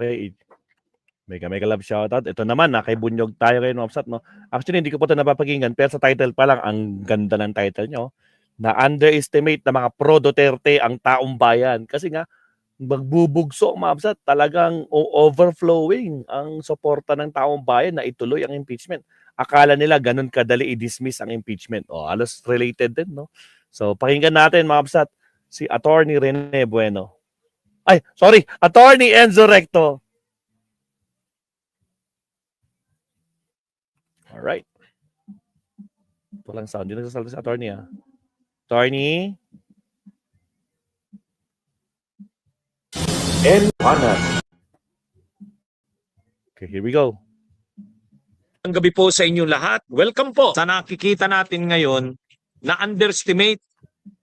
Okay. Mega love shoutout. Ito naman, kay Bunyog tayo ngayon, Mopsat, no? Actually, hindi ko po ito napapakinggan, pero sa title pa lang, ang ganda ng title nyo, na underestimate na mga pro-Duterte ang taong bayan. Kasi nga, magbubugso, Mopsat, talagang overflowing ang suporta ng taong bayan na ituloy ang impeachment. Akala nila ganun kadali i-dismiss ang impeachment. Halos related din, no? So, pakinggan natin, Mopsat, si Attorney Rene Bueno. Ay, sorry, Attorney Enzo Recto. Alright. Walang sound. Hindi nagsasalita si attorney, Attorney? And okay, here we go. Ang gabi po sa inyong lahat. Welcome po sa nakikita natin ngayon na underestimate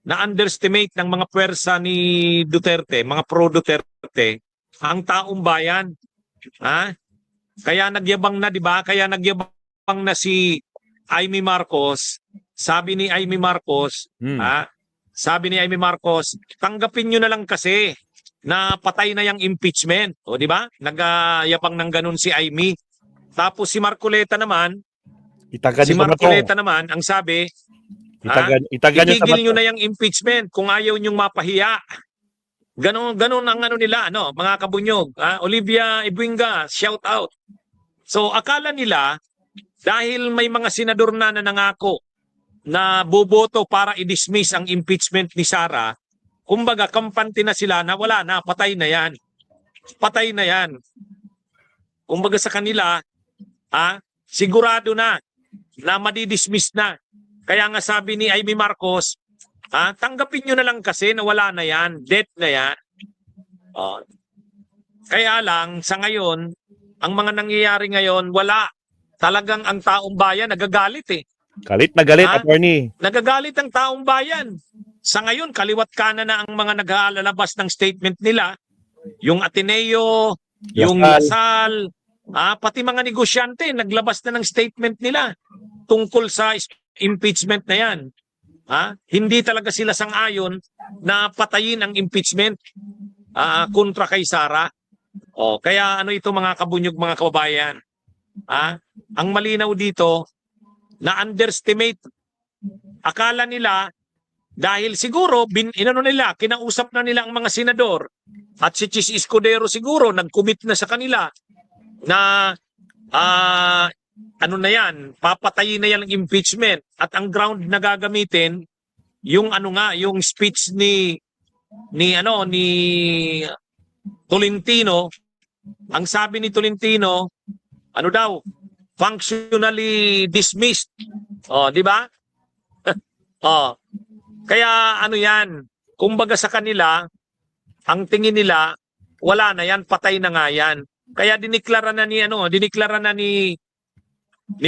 ng mga puwersa ni Duterte, mga pro-Duterte, ang taong bayan. Kaya nagyabang na, di ba? Kaya nagyabang na si Amy Marcos. Sabi ni Amy Marcos, tanggapin nyo na lang kasi na patay na yung impeachment. O di ba? Nagyabang ng ganun si Amy. Tapos si Marcoleta naman, ang sabi, itigil nyo na yung impeachment kung ayaw nyong mapahiya. Ganon ang ano nila, mga kabunyog. Olivia Ibuinga, shout out. So akala nila, dahil may mga senador na nangako na boboto para i-dismiss ang impeachment ni Sara, kumbaga kampante na sila na wala na, patay na yan. Patay na yan. Kumbaga sa kanila, sigurado na madidismiss na. Kaya nga sabi ni Amy Marcos, tanggapin nyo na lang kasi na wala na yan, death na yan. Kaya lang, sa ngayon, ang mga nangyayari ngayon, wala. Talagang ang taong bayan nagagalit Galit na galit, attorney. Nagagalit ang taong bayan. Sa ngayon, kaliwat kanan na ang mga naglalabas ng statement nila. Yung Ateneo, yung Lasal, pati mga negosyante, naglabas na ng statement nila tungkol sa impeachment na yan. Hindi talaga sila sang-ayon na patayin ang impeachment kontra kay Sara. Kaya ano ito mga kabunyog, mga kababayan? Ang malinaw dito na underestimate. Akala nila dahil siguro kinausap na nila ang mga senador at si Chis Escudero siguro nag-commit na sa kanila na papatayin na yan ang impeachment at ang ground na gagamitin yung yung speech ni Tolentino. Ang sabi ni Tolentino, functionally dismissed. Di ba? Kaya yan, kumbaga sa kanila, ang tingin nila, wala na yan, patay na nga yan. Kaya diniklara na ni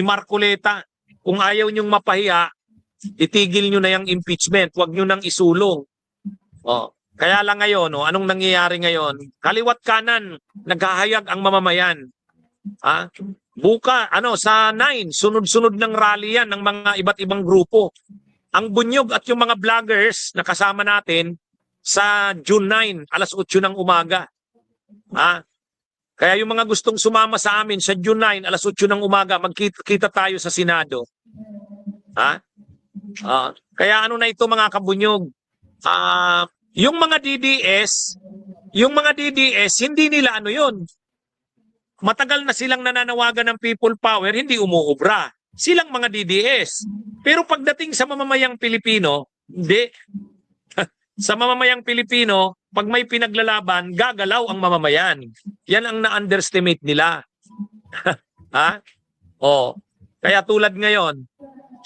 Marcoleta, kung ayaw nyong mapahiya, itigil nyo na yung impeachment, huwag nyo nang isulong. Kaya lang ngayon, anong nangyayari ngayon? Kaliwat kanan, naghahayag ang mamamayan. Sa 9, sunod-sunod ng rally yan ng mga iba't ibang grupo. Ang Bunyog at yung mga vloggers na kasama natin sa June 9, alas 8 ng umaga. Kaya yung mga gustong sumama sa amin sa June 9, alas 8 ng umaga, magkita tayo sa Senado. Kaya na ito mga kabunyog? Yung mga DDS, hindi nila yun. Matagal na silang nananawagan ng people power, hindi umuubra. Silang mga DDS. Pero pagdating sa mamamayang Pilipino, hindi. Sa mamamayang Pilipino, pag may pinaglalaban, gagalaw ang mamamayan. Yan ang na-underestimate nila. Kaya tulad ngayon,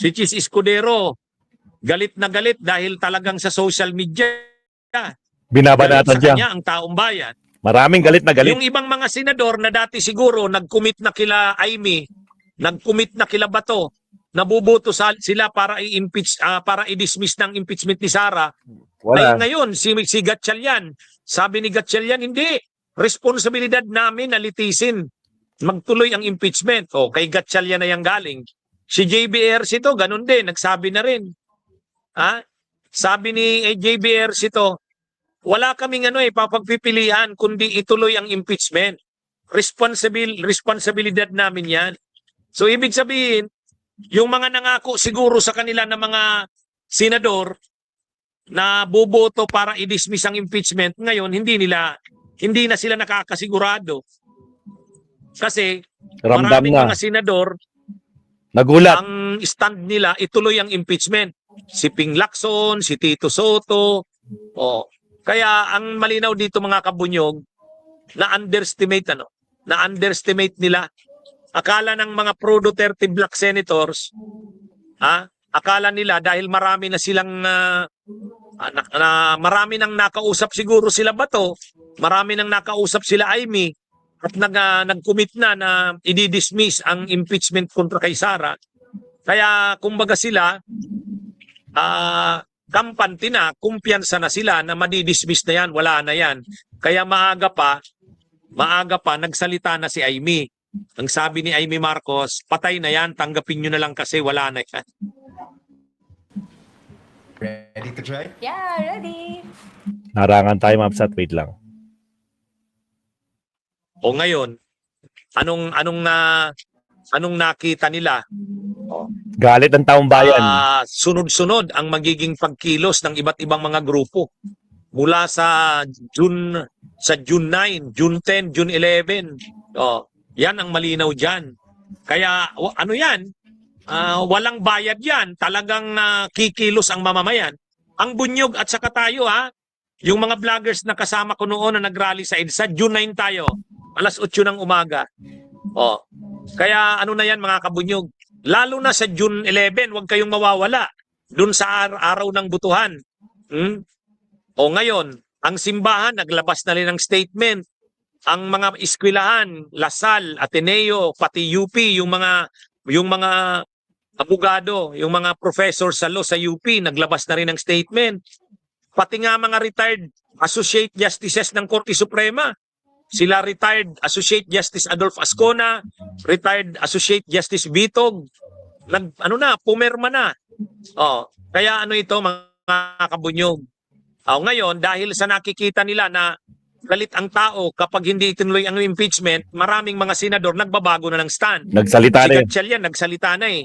si Chis Escudero, galit na galit dahil talagang sa social media, binabanatan niya ang taong bayan. Maraming galit na galit. Yung ibang mga senador na dati siguro nag-commit na kila Amy, nag-commit na kila Bato, nabuboto sila para i-impeach, para i-dismiss ng impeachment ni Sara. Ay ngayon, si Gatchalian, sabi ni Gatchalian, hindi. Responsibilidad namin na litisin. Magtuloy ang impeachment. Kay Gatchalian na yung galing. Si JBRC to, ganun din. Nagsabi na rin. Sabi ni JBRC to, wala kaming papagpipilian kundi ituloy ang impeachment. responsibilidad namin yan. So ibig sabihin, yung mga nangako siguro sa kanila ng mga senador na boboto para i-dismiss ang impeachment, ngayon hindi na sila nakakasigurado. Kasi Ramdam maraming na. mga senador, Nagulat. ang stand nila, ituloy ang impeachment. Si Ping Lacson, si Tito Soto. Kaya ang malinaw dito mga kabunyog, na-underestimate nila. Akala ng mga pro-Duterte black senators, akala nila dahil marami na silang marami nang nakausap siguro sila Bato, marami nang nakausap sila Amy, at nag-commit na i-dismiss ang impeachment kontra kay Sara. Kaya kumbaga sila, kampante na, kumpiyansa na sila na madidismiss na yan, wala na yan. Kaya maaga pa nagsalita na si Amy. Ang sabi ni Amy Marcos, patay na yan, tanggapin nyo na lang kasi wala na yan. Ready to try? Yeah, ready. Narangan tayo, Ma'am, wait lang. O ngayon, anong nakita nila? Galit ng taong bayan. Sunod-sunod ang magiging pagkilos ng iba't ibang mga grupo. Mula sa June 9, June 10, June 11. Yan ang malinaw diyan. Kaya ano yan? Walang bayad yan. Talagang kikilos ang mamamayan. Ang Bunyog at saka tayo yung mga vloggers na kasama ko noon na nagrally sa EDSA, June 9 tayo. Alas 8 ng umaga. Kaya ano na yan mga kabunyog? Lalo na sa June 11, huwag kayong mawawala. Doon sa araw ng butuhan. Ngayon, ang simbahan naglabas na rin ng statement. Ang mga eskwelahan, Lasal, Ateneo, pati UP, yung mga abogado, yung mga professor sa law sa UP, naglabas na rin ng statement. Pati nga mga retired Associate Justices ng Korte Suprema. Sila retired Associate Justice Adolf Ascona, retired Associate Justice Bitog, pumirma na. Kaya ano ito mga kabunyog? Ngayon, dahil sa nakikita nila na galit ang tao kapag hindi itinuloy ang impeachment, maraming mga senador nagbabago na ng stand. Nagsalita Si na eh. Gatchalian nagsalita na eh.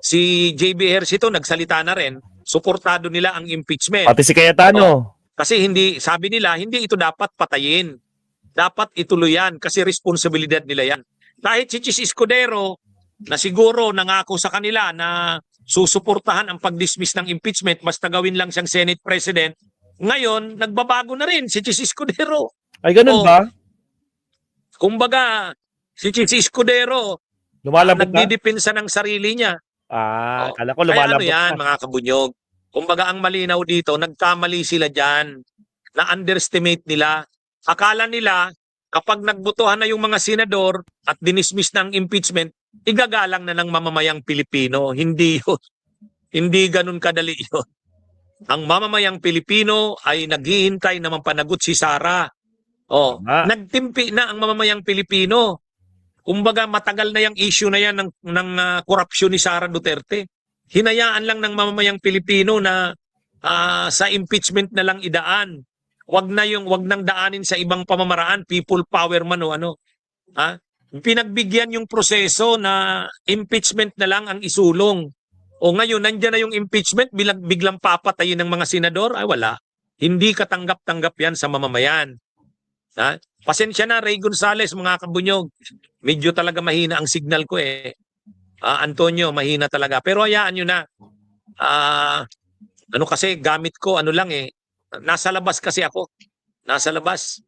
Si JB Ejercito nagsalita na rin. Suportado nila ang impeachment. Pati si Cayetano. Kasi sabi nila, hindi ito dapat patayin. Dapat ituloy yan kasi responsibilidad nila yan. Kahit si Chis Escudero na siguro nangako sa kanila na susuportahan ang pag-dismiss ng impeachment basta gawin lang siyang Senate President, ngayon nagbabago na rin si Chis Escudero. Ay, ganun ba? Kumbaga, si Chis Escudero Lumalabot na? nagdidepensa ng sarili niya. Akala ko Kaya lumalabot yan, na. mga kabunyog. Kumbaga ang malinaw dito, nagkamali sila dyan. Na-underestimate nila. Akala nila, kapag nagbutuhan na yung mga senador at dinismiss ng impeachment, igagalang na ng mamamayang Pilipino. Hindi yun. Hindi ganun kadali yun. Ang mamamayang Pilipino ay naghihintay na mapanagot si Sara. Nagtimpi na ang mamamayang Pilipino. Kumbaga matagal na yung issue na yan ng korupsyon ni Sara Duterte. Hinayaan lang ng mamamayang Pilipino na sa impeachment na lang idaan. Wag nang daanin sa ibang pamamaraan, people power man o ano. Pinagbigyan yung proseso na impeachment na lang ang isulong. Ngayon, nandiyan na yung impeachment, biglang papatayin ng mga senador, ay wala. Hindi katanggap-tanggap yan sa mamamayan. Pasensya na, Ray Gonzales, mga kabunyog. Medyo talaga mahina ang signal ko eh. Antonio, mahina talaga. Pero hayaan nyo na. Kasi gamit ko, nasa labas kasi ako. Nasa labas.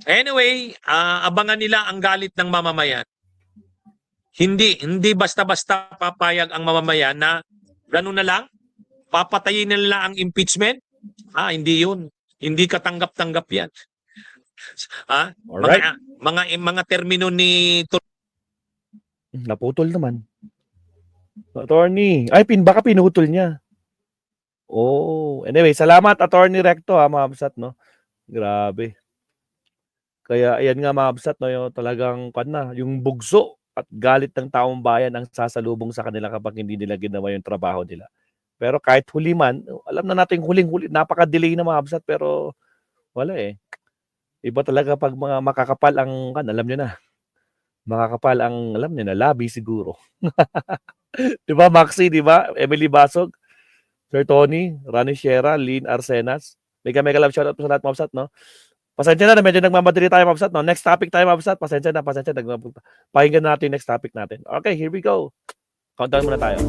Anyway, abangan nila ang galit ng mamamayan. Hindi basta-basta papayag ang mamamayan na gano'n na lang, papatayin nila ang impeachment. Hindi yun. Hindi katanggap-tanggap yan. Alright. Mga termino ni Naputol naman. Attorney. Ay, baka pinutol niya. Anyway, salamat Attorney Recto Mabsat, no? Grabe. Kaya ayan nga Mabsat, no, yung talagang yung bugso at galit ng taong bayan ang sasalubong sa kanila kapag hindi nila ginawa yung trabaho nila. Pero kahit huli man, alam na natin huling-huli, napaka-delay na Mabsat, pero wala eh. Iba talaga pag mga makakapal ang alam niyo na. Makakapal ang alam niyo na, labi siguro. 'Di ba, Maxi, 'di ba? Emily Basog, Sir Tony, Ronnie Sierra, Lynn Arsenas. Mega love shoutout po sa lahat, Mobsat, no? Pasensya na, medyo nagmamadali tayo, Mobsat, no? Next topic tayo, Mobsat. Pasensya na. Pakinggan natin yung next topic natin. Okay, here we go. Countdown muna tayo.